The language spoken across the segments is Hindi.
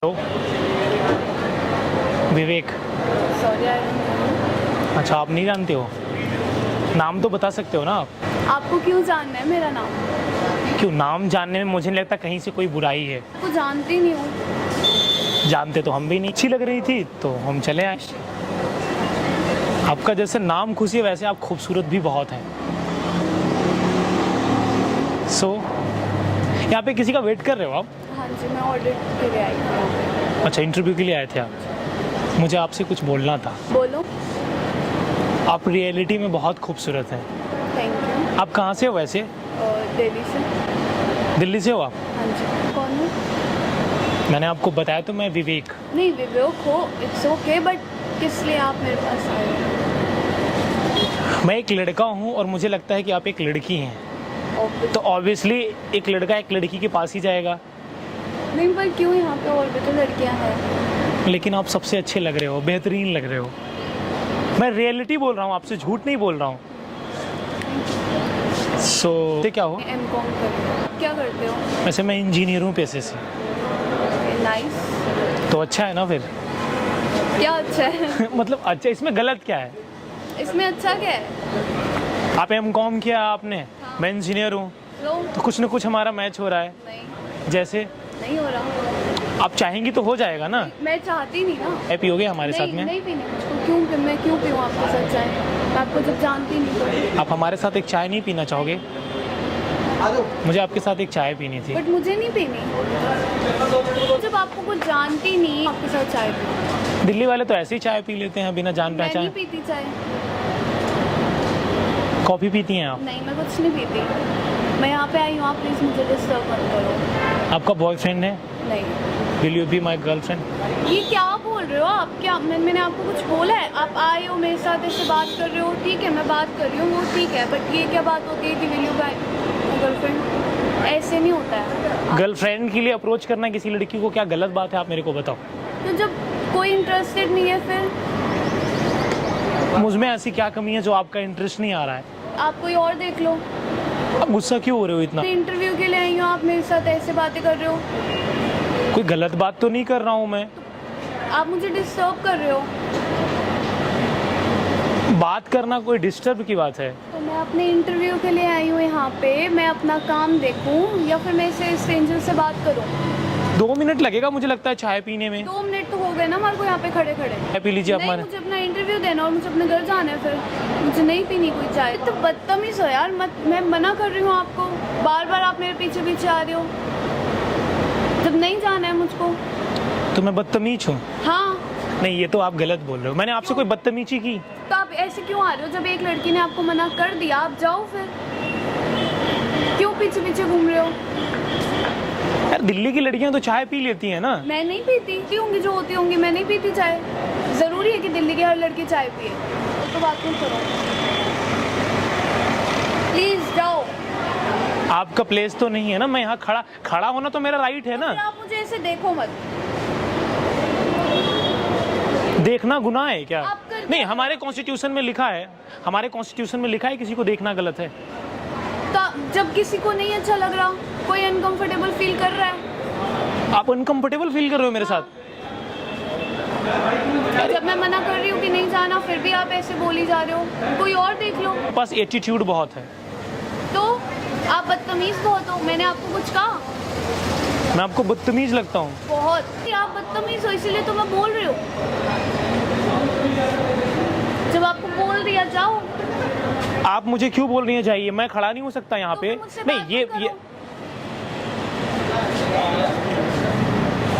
तो विवेक। सॉरी अच्छा, आप नहीं जानते हो? नाम तो बता सकते हो ना आप। आपको क्यों जानना है मेरा नाम? क्यों नाम जानने में मुझे नहीं लगता कहीं से कोई बुराई है। आपको जानती नहीं हूँ। जानते तो हम भी नहीं। अच्छी लग रही थी तो हम चले आए। आपका जैसे नाम खुशी है वैसे आप खूबसूरत भी बहुत हैं। यहाँ पे किसी का वेट कर रहे हो आप? हाँ जी, मैं ऑर्डर के लिए आई थी। अच्छा, इंटरव्यू के लिए आए थे आप। मुझे आपसे कुछ बोलना था। बोलो। आप रियलिटी में बहुत खूबसूरत हैं। Thank you. आप कहाँ से हो वैसे? दिल्ली से। दिल्ली से हो आप? हाँ जी। कौन है? मैंने आपको बताया तो मैं विवेक। नहीं, विवेक हो, इट्स ओके, बट किस लिए आप मेरे पास आए हो? मैं एक लड़का हूँ और मुझे लगता है कि आप एक लड़की हैं, तो ऑब्वियसली एक लड़का एक लड़की के पास ही जाएगा। नहीं, पर क्यों? यहाँ पे और भी तो लड़कियाँ हैं। लेकिन आप सबसे अच्छे लग रहे हो, बेहतरीन लग रहे हो। मैं रियलिटी बोल रहा हूँ, आपसे झूठ नहीं बोल रहा हूँ। तो क्या हो? M.Com कर। क्या करते हो? वैसे मैं इंजीनियर हूँ पेशे से। नाइस। तो अच्छा है ना फिर? क्या अच्छा है? मतलब अच्छा, इसमें गलत क्या है? इसमें अच्छा क्या है? आप M.Com किया आपने, मैं इंजीनियर हूँ, तो कुछ ना कुछ हमारा मैच हो रहा है। नहीं, जैसे नहीं हो रहा। आप चाहेंगी तो हो जाएगा ना। मैं चाहती नहीं ना। चाय पियोगे हमारे साथ में? नहीं पीने मुझको। क्यों? मैं क्यों पीऊँ आपके साथ चाय? मैं आपको जब जानती नहीं तो। आप हमारे साथ एक चाय नहीं पीना चाहोगे? मुझे आपके साथ एक चाय पीनी थी। बट मुझे नहीं पीनी। जब आपको कुछ जानती नहीं, आपके साथ चाय पी। दिल्ली वाले तो ऐसे ही चाय पी लेते हैं बिना जान मैं नहीं पहचान। पीती चाय। कॉफ़ी पीती हैं आप? नहीं, मैं कुछ नहीं पीती। मैं यहाँ पे आई हूँ, आप प्लीज़ मुझे डिस्टर्ब मत करो। आपका बॉयफ्रेंड है? नहीं। Will you be my girlfriend? ये क्या बोल रहे हो आप? क्या मैंने आपको कुछ बोला है? आप आए हो मेरे साथ ऐसे बात कर रहे हो, ठीक है, मैं बात कर रही हूँ, वो ठीक है, बट ये क्या बात होती है कि विल यू बी गर्लफ्रेंड? ऐसे नहीं होता है। गर्लफ्रेंड के लिए अप्रोच करना किसी लड़की को क्या गलत बात है? आप मेरे को बताओ। तो जब कोई इंटरेस्टेड नहीं है फिर? मुझमें ऐसी क्या कमी है जो आपका इंटरेस्ट नहीं आ रहा है? आप कोई और देख लो। अब गुस्सा क्यों हो रहे हो इतना? इंटरव्यू के लिए आई हूँ, आप मेरे साथ ऐसे बातें कर रहे हो। कोई गलत बात तो नहीं कर रहा हूँ मैं। आप मुझे डिस्टर्ब कर रहे हो। बात करना कोई डिस्टर्ब की बात है? तो मैं अपने इंटरव्यू के लिए आई हूँ यहाँ पे, मैं अपना काम देखूँ या फिर मैं इसे स्ट्रेंजर से बात करूँ? 2 मिनट लगेगा मुझे लगता है चाय पीने में। 2 मिनट तो हो गए ना हमारे को यहाँ पे खड़े खड़े। चाय पी लीजिए आप नहीं, हमारे। मुझे अपना इंटरव्यू देना और मुझे अपने घर जाना है, फिर मुझे नहीं पीनी कोई चाय। तो बदतमीज हो यार, मत। मैं मना कर रही हूँ आपको, बार बार आप मेरे पीछे पीछे आ रहे हो जब नहीं जाना है मुझको। तो मैं बदतमीज हूँ? हाँ। नहीं, ये तो आप गलत बोल रहे हो। मैंने आपसे कोई बदतमीजी की? तो आप ऐसे क्यों आ रहे हो? जब एक लड़की ने आपको मना कर दिया, आप जाओ फिर। क्यों पीछे पीछे घूम रहे हो? यार दिल्ली की लड़कियां तो चाय पी लेती हैं ना। मैं नहीं पीती होंगी, जो होती होंगी। मैं नहीं पीती चाय। जरूरी है कि दिल्ली की हर लड़की चाय पिए? तो बात नहीं करो, प्लीज जाओ। आपका प्लेस तो नहीं है ना। मैं यहाँ खड़ा होना तो मेरा राइट है ना। आप मुझे ऐसे देखो मत। देखना गुनाह है क्या? आप कर- नहीं, हमारे कॉन्स्टिट्यूशन में लिखा है, हमारे कॉन्स्टिट्यूशन में लिखा है किसी को देखना गलत है। तो जब किसी को नहीं अच्छा लग रहा, कोई अनकंफर्टेबल फील कर रहा है, आप अनकंफर्टेबल फील कर रहे हो मेरे साथ? जब मैं मना कर रही हूँ कि नहीं जाना, फिर भी आप ऐसे बोली जा रहे हो। कोई और देख लो। पास एटीट्यूड बहुत है। तो आप बदतमीज बहुत हो। मैंने आपको कुछ कहा? मैं आपको बदतमीज लगता हूँ? बहुत। आप बदतमीज हो, इसीलिए तो मैं बोल रही हूँ। जब आपको बोल दिया जाओ। आप मुझे क्यों बोल रही हैं जाइए? मैं खड़ा नहीं हो सकता यहाँ पे? नहीं, ये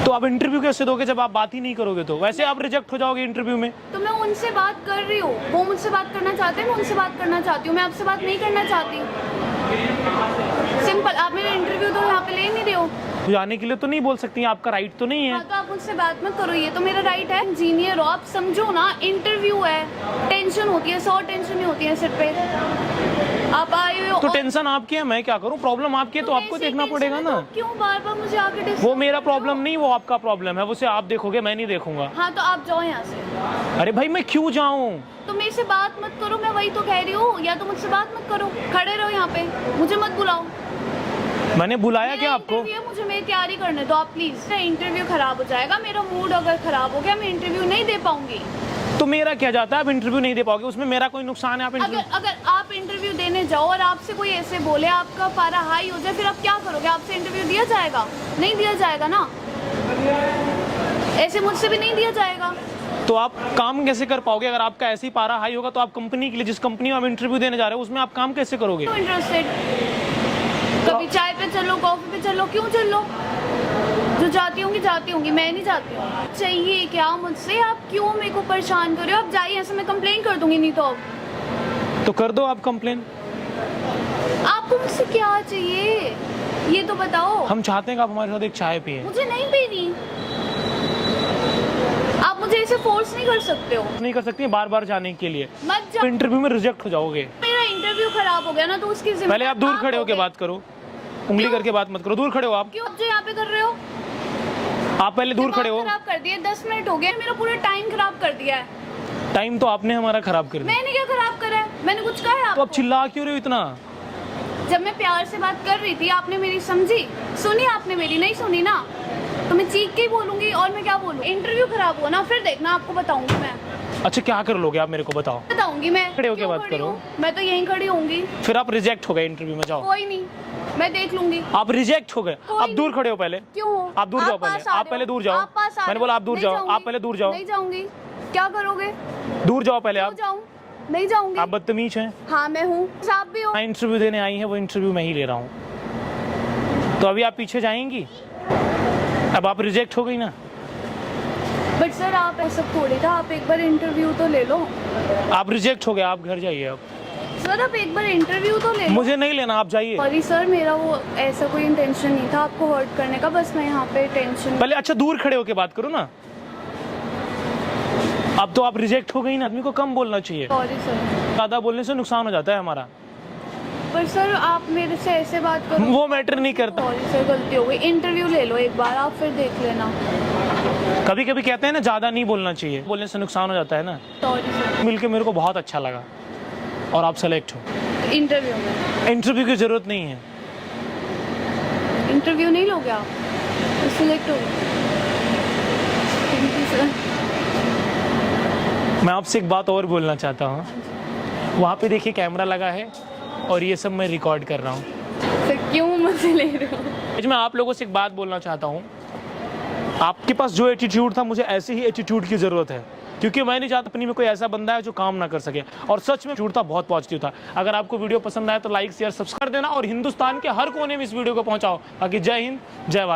तो आप इंटरव्यू कैसे दोगे जब आप बात ही नहीं करोगे? तो वैसे आप रिजेक्ट हो जाओगे इंटरव्यू में। तो मैं उनसे बात कर रही हूँ, वो मुझसे बात करना चाहते हैं, मैं उनसे बात करना चाहती हूँ। मैं आपसे बात नहीं करना चाहती। सिंपल। आप मेरा इंटरव्यू तो यहाँ पे ले नहीं रहे हो। जाने के लिए तो नहीं बोल सकती हैं, आपका राइट तो नहीं है। हाँ, तो आप मुझसे बात मत करो, ये तो मेरा राइट है। इंजीनियर हो आप, समझो ना, इंटरव्यू है, टेंशन होती है, 100 टेंशन होती है सिर पे। आप आए हो तो टेंशन आपकी है, मैं क्या करूं? प्रॉब्लम आपकी है तो आपको देखना पड़ेगा ना। क्यों बार बार मुझे आके डिस्टर्ब? वो मेरा प्रॉब्लम नहीं, वो आपका प्रॉब्लम है। उसे आप देखोगे, मैं नहीं देखूंगा। हाँ, तो आप जाओ यहाँ से। अरे भाई, मैं क्यों जाऊं? तो मेरे से बात मत करो, मैं वही तो कह रही हूँ। या तो मुझसे बात मत करो, खड़े रहो यहाँ पे, मुझे मत बुलाओ। मैंने बुलाया मेरा क्या आपको? इंटरव्यू है, मुझे मेरी तैयारी करने दो आप प्लीज। मेरा इंटरव्यू खराब हो जाएगा, मेरा मूड अगर खराब हो गया मैं इंटरव्यू नहीं दे पाऊंगी। तो मेरा क्या जाता है, आप इंटरव्यू नहीं दे पाओगे, उसमें मेरा कोई नुकसान है? आप अगर आप इंटरव्यू देने जाओ और आपसे कोई ऐसे बोले, आपका पारा हाई हो जाए, फिर आप क्या करोगे? आपसे इंटरव्यू दिया जाएगा? नहीं दिया जाएगा ना, ऐसे मुझसे भी नहीं दिया जाएगा। तो आप काम कैसे कर पाओगे? अगर आपका ऐसे ही पारा हाई होगा तो आप कंपनी के लिए, जिस कंपनी में आप इंटरव्यू देने जा रहे हो, उसमें आप काम कैसे करोगे? इंटरेस्टेड, कभी चाय पे चलो, कॉफी पे चलो, क्यों चलो? जो जाती होंगी, मैं नहीं जाती हूँ। चाहिए क्या मुझसे? आप क्यों मेरे को परेशान कर रहे हो? आप जाइए, ऐसे मैं कंप्लेन कर दूंगी, नहीं तो अब तो कर दो आप कंप्लेन। आपको मुझसे क्या चाहिए ये तो बताओ। हम चाहते हैं कि आप हमारे साथ एक चाय पिए। मुझे नहीं पीनी, आप मुझे ऐसे फोर्स नहीं कर सकते हो। नहीं कर सकती बार बार जाने के लिए, मत जाओ। इंटरव्यू में रिजेक्ट हो जाओगे। मेरा इंटरव्यू खराब हो गया ना, तो उसकी जिम्मेदारी पहले आप दूर खड़े होकर बात करो, उंगली करके बात मत करो। दूर खड़े हो आप, क्यों जो यहाँ पे कर रहे हो? आप पहले दूर खड़े हो। खराब कर दिया, 10 मिनट हो गए, मेरा पूरा टाइम खराब कर दिया है। टाइम तो आपने हमारा खराब कर दिया। मैंने क्या खराब करा है? मैंने कुछ कहा है तो आपको? आप चिल्ला क्यों रहे हो इतना? जब मैं प्यार से बात कर रही थी, आपने मेरी समझी? सुनी आपने मेरी? नहीं सुनी ना, तो मैं चीख के ही बोलूंगी। और मैं क्या बोलूँ? इंटरव्यू खराब हुआ ना, फिर देखना आपको बताऊंगी मैं। अच्छा क्या कर लोगे आप, मेरे को बताओ। बताऊंगी मैं। खड़े होके क्यों बात खड़ी करो। हूँ? मैं तो यहीं खड़ी होंगी। फिर आप रिजेक्ट हो गए इंटरव्यू में, जाओ। कोई नहीं, मैं देख लूंगी। आप रिजेक्ट हो गए, कोई आप दूर खड़े हो पहले। क्यों हो? आप दूर जाओ पास पहले, आ आप रहे पहले हो। दूर जाओ। आप पास आ मैंने रहे बोला हो। आप दूर नहीं जाओ, जाऊंगी। आप पहले दूर जाओ। नहीं जाऊंगी। क्या करोगे? दूर जाओ पहले क्यों आप। जाऊं? नहीं जाऊंगी। आप बदतमीज हैं। हाँ मैं हूँ, आप भी हो। हाँ, इंटरव्यू देने आई है, वो इंटरव्यू मैं ही ले रहा हूँ। तो अभी आप पीछे जाएंगी? अब आप रिजेक्ट हो गई ना। बट सर आप ऐसा थोड़ी था, आप एक बार इंटरव्यू तो ले लो। आप रिजेक्ट हो गए, आप घर जाइए अब। सर आप एक बार इंटरव्यू तो ले लो। मुझे नहीं लेना, आप जाइए। सॉरी सर, मेरा वो ऐसा कोई इंटेंशन नहीं था आपको हर्ट करने का, बस मैं यहाँ पे टेंशन। पहले अच्छा दूर खड़े होके बात करो ना। अब तो आप रिजेक्ट हो गई ना, आदमी को कम बोलना चाहिए। Sorry sir. ज्यादा बोलने से नुकसान हो जाता है हमारा। पर सर आप मेरे से ऐसे बात करो। वो मैटर नहीं करता। सॉरी सर, गलती हो गई। इंटरव्यू ले लो एक बार आप, फिर देख लेना। कभी कभी कहते हैं ना, ज्यादा नहीं बोलना चाहिए, बोलने से नुकसान हो जाता है ना। Sorry sir. मिलके मेरे को बहुत अच्छा लगा और आप सेलेक्ट हो। इंटरव्यू में इंटरव्यू की जरूरत नहीं है। इंटरव्यू नहीं लोगे आप? सिलेक्ट हो गए। Thank you sir. मैं आपसे एक बात और बोलना चाहता हूँ। वहाँ पे देखिए कैमरा लगा है और ये सब मैं रिकॉर्ड कर रहा हूँ। सर क्यों मुझे ले रहे हो? मैं आप लोगों से एक बात बोलना चाहता हूँ। आपके पास जो एटीट्यूड था, मुझे ऐसे ही एटीट्यूड की ज़रूरत है, क्योंकि मैं नहीं चाहता अपनी में कोई ऐसा बंदा है जो काम ना कर सके। और सच में एटीट्यूड था, बहुत पॉजिटिव था। अगर आपको वीडियो पसंद आया तो लाइक शेयर सब्सक्राइब देना और हिंदुस्तान के हर कोने में इस वीडियो को पहुँचाओ। बाकी जय हिंद, जय भारत।